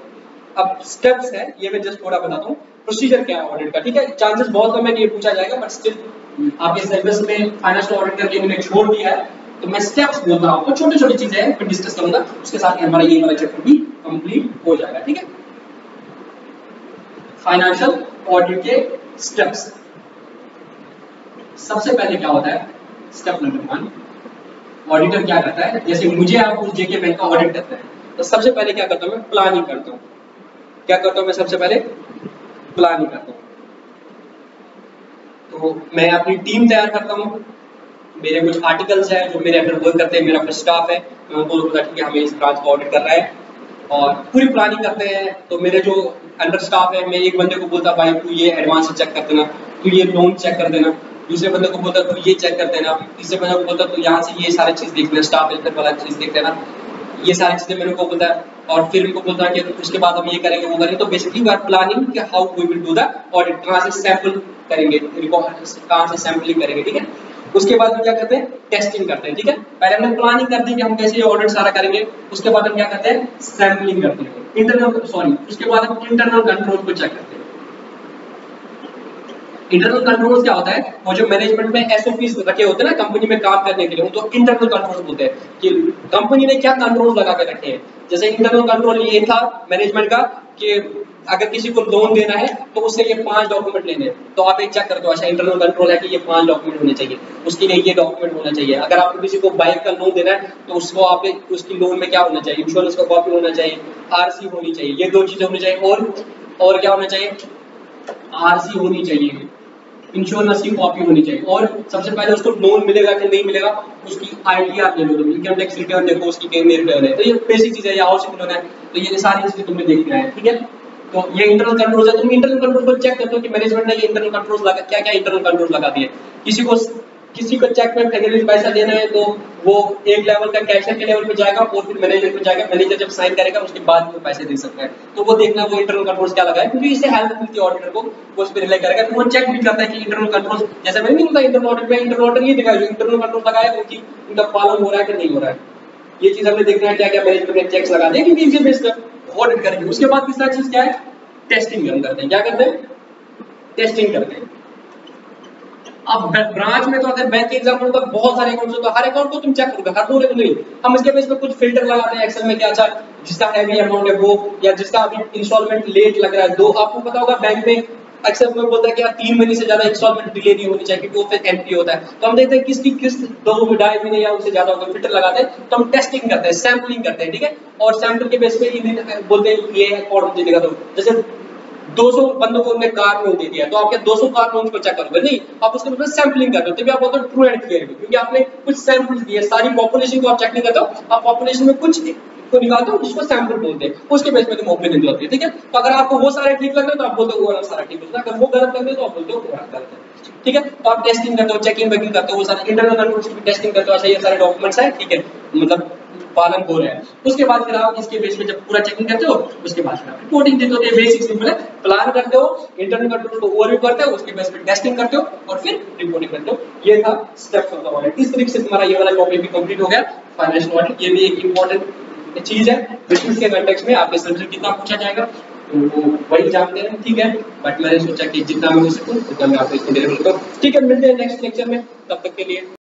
अब स्टेप्स है, ये मैं जस्ट थोड़ा बताता हूँ प्रोसीजर क्या है ऑडिट का, ठीक है। चांसेस बहुत कम है कि ये पूछा जाएगा, बट स्टिल आपके सिलेबस में फाइनेंशियल ऑडिट करके मैंने छोड़ दिया है, तो मैं स्टेप्स बोल रहा हूँ, छोटी छोटी चीजें हैं, फिर डिस्कस करूंगा, उसके साथ ही हमारा ये वाला चैप्टर भी कंप्लीट हो जाएगा, ठीक है। फाइनेंशियल ऑडिट के स्टेप्स, सबसे पहले क्या होता है, स्टेप नंबर 1, ऑडिटर क्या करता है, जैसे मुझे आप उस जेके बैंक का ऑडिट करते हैं, तो सबसे पहले क्या करता हूं मैं? प्लानिंग करता हूं। क्या करता हूं मैं? सबसे पहले प्लानिंग करता हूं। तो मैं अपनी टीम तैयार करता हूं, मेरे कुछ आर्टिकल्स हैं जो मेरे अंडर वर्क करते हैं, मेरा कुछ स्टाफ है, मैं उनको बोलता ठीक है हमें इस ब्रांच को ऑडिट कर रहा है, और पूरी प्लानिंग करते हैं। तो मेरे जो अंडर स्टाफ है, मैं एक बंदे को बोलता भाई तू ये एडवांस चेक कर देना, तू ये लोन चेक कर देना, दूसरे बंदे को बोलता तू ये चेक कर देना, तीसरे बंदे को बोलता तू यहाँ से ये सारी चीज देख लेना, स्टाफ वेलफेयर वाला चीज देख लेना, ये सारी चीजें मेरे को बोलता है। और फिर इनको बोलता है कि उसके बाद हम ये करेंगे वो करेंगे। तो बेसिकली वी आर प्लानिंग कि how we will do the audit, कहाँ से सैंपल करेंगे, कहाँ से सैंपलिंग करेंगे, ठीक है। उसके बाद हम क्या करते हैं? टेस्टिंग करते हैं, ठीक है। पहले हमने प्लानिंग कर दी कि हम कैसे ऑडिट सारा करेंगे, उसके बाद हम क्या करते हैं? सैंपलिंग करते हैं, उसके बाद हम इंटरनल कंट्रोल को चेक करते हैं। इंटरनल कंट्रोल्स क्या होता है? वो जो मैनेजमेंट में एसओपीज रखे होते हैं ना कंपनी में काम करने के लिए, तो इंटरनल कंट्रोल्स बोलते हैं कि कंपनी ने क्या कंट्रोल्स लगा के रखे हैं। जैसे इंटरनल कंट्रोल ये था मैनेजमेंट का कि अगर किसी को लोन देना है तो उससे ये 5 डॉक्यूमेंट लेने हैं, तो आप एक चेक करते हो, अच्छा इंटरनल कंट्रोल है कि ये 5 डॉक्यूमेंट होने चाहिए, उसके लिए ये डॉक्यूमेंट होना चाहिए। अगर आपको किसी को बाइक का लोन देना है तो उसको आप उसकी लोन में क्या होना चाहिए? इंश्योरेंस का कॉपी होना चाहिए, आरसी होनी चाहिए, ये 2 चीजें होनी चाहिए। और क्या होना चाहिए? आरसी होनी चाहिए, इंश्योरेंस की कॉपी होनी चाहिए, और सबसे पहले उसको लोन मिलेगा कि नहीं मिलेगा उसकी आईटीआर ले लो, तुम इनकम टैक्स रिटर्न देखो उसकी कितनी रिटर्न है। तो ये बेसिक चीज है, या हाउसिंग लोन है, तो ये सारी चीजें तुम्हें देखना है, ठीक है। तो ये इंटरनल कंट्रोल है। तुम इंटरनल कंट्रोल को चेक करते हो कि मैनेजमेंट ने ये इंटरनल कंट्रोल्स लगा, क्या क्या इंटरनल कंट्रोल्स लगा दिए। किसी को किसी को चेक में फेडरल पैसा देना है तो वो एक लेवल का कैशियर के लेवल पे जाएगा और फिर मैनेजर पे जाएगा, मैनेजर जब साइन करेगा उसके बाद वो पैसे दे सकता है। तो वो देखना वो इंटरनल कंट्रोल्स क्या लगा है, क्योंकि इससे हेल्प मिलती है ऑडिटर को, वो उस पर रिलाई करेगा। तो वो चेक भी करता है कि इंटरनल कंट्रोल्स, जैसे मैंने नहीं बोला इंटरनल ऑडिट में, इंटरनल ऑडिटर ये दिखाया जो इंटरनल कंट्रोल लगाया उनका पालन हो रहा है कि नहीं हो रहा है। ये चीज हमने देखना है क्या क्या मैनेजमेंट ने चेक्स लगा दें, क्योंकि इसी बेस पर ऑडिट करेंगे। उसके बाद तीसरा चीज क्या है, टेस्टिंग हम करते हैं। क्या करते हैं, टेस्टिंग करते हैं। अब ब्रांच में तो अगर बैंक के एग्जांपल होता है बहुत सारे अकाउंट्स होते हैं, हर अकाउंट को तुम चेक करोगे, हर रोल नहीं। हम इसके बेस पे कुछ फिल्टर लगाते हैं एक्सेल में कि अच्छा जिसका हैवी अमाउंट है वो, या जिसका अभी इंस्टॉलमेंट लेट लग रहा है दो, आपको पता होगा बैंक में एक्सेल में बोलता है कि 3 महीने से ज्यादा इंस्टॉलमेंट डिले नहीं होनी चाहिए, तो फिर एनपी होता है। तो हम देखते हैं किसकी किस्त 2 ढाई महीने या उससे ज्यादा होगा, फिल्टर लगाते हैं। तो हम टेस्टिंग करते हैं, सैंपलिंग करते हैं, ठीक है। और सैंपल के बेस पे बोलते हैं ये अकाउंट मुझे देगा, तो जैसे 200 बंदों को उन्होंने कार लोन दे दिया, तो आपके 200 कार लोन को चेक करोगे नहीं, आप उसके बाद सैंपलिंग करते हो, तभी आप बोलते हो ट्रू एंड क्लियर, क्योंकि आपने कुछ सैंपल्स दिए। सारी पॉपुलेशन को आप चेक नहीं करते हो, आप पॉपुलेशन में कुछ को निकालते हो जिसको सैंपल बोलते हैं, उसके बेस पे तुम ओपिनियन देते हो, ठीक है। तो अगर आपको वो सारे ठीक लग रहे हैं तो आप बोलते हो ओवरऑल सारा ठीक है, अगर वो गलत लग रहे हैं तो आप बोलते हो ओवरऑल गलत है, ठीक है। तो आप टेस्टिंग करते हो, चेकिंग बैकिंग करते हो, वो सारे इंटरनल कंट्रोल्स की टेस्टिंग करते हो, अच्छा ये सारे डॉक्यूमेंट्स हैं, ठीक है, मतलब पालन हो रहा है। उसके बाद फिर आप इसके बेस पे जब पूरा चेकिंग करते हो, उसके बाद फिर आप रिपोर्टिंग देते हो। ये बेसिक सिंपल है, प्लान करते हो, इंटरनल कंट्रोल को ओवरव्यू करते हो, उसके बेस पे टेस्टिंग करते हो और फिर रिपोर्टिंग करते हो। ये था स्टेप्स ऑफ द ऑडिट। इस तरीके से तुम्हारा ये वाला टॉपिक भी कंप्लीट हो गया, फाइनेंशियल ऑडिट। ये भी एक इंपॉर्टेंट चीज है, बिजनेस के कॉन्टेक्स्ट में आपके सब्जेक्ट कितना पूछा जाएगा तो वो वही जानते हैं, ठीक है। बट मैंने सोचा कि जितना मैं हो सकूं उतना मैं आपको इसको डिलीवर करूं, ठीक है। मिलते हैं नेक्स्ट लेक्चर में, तब तक के लिए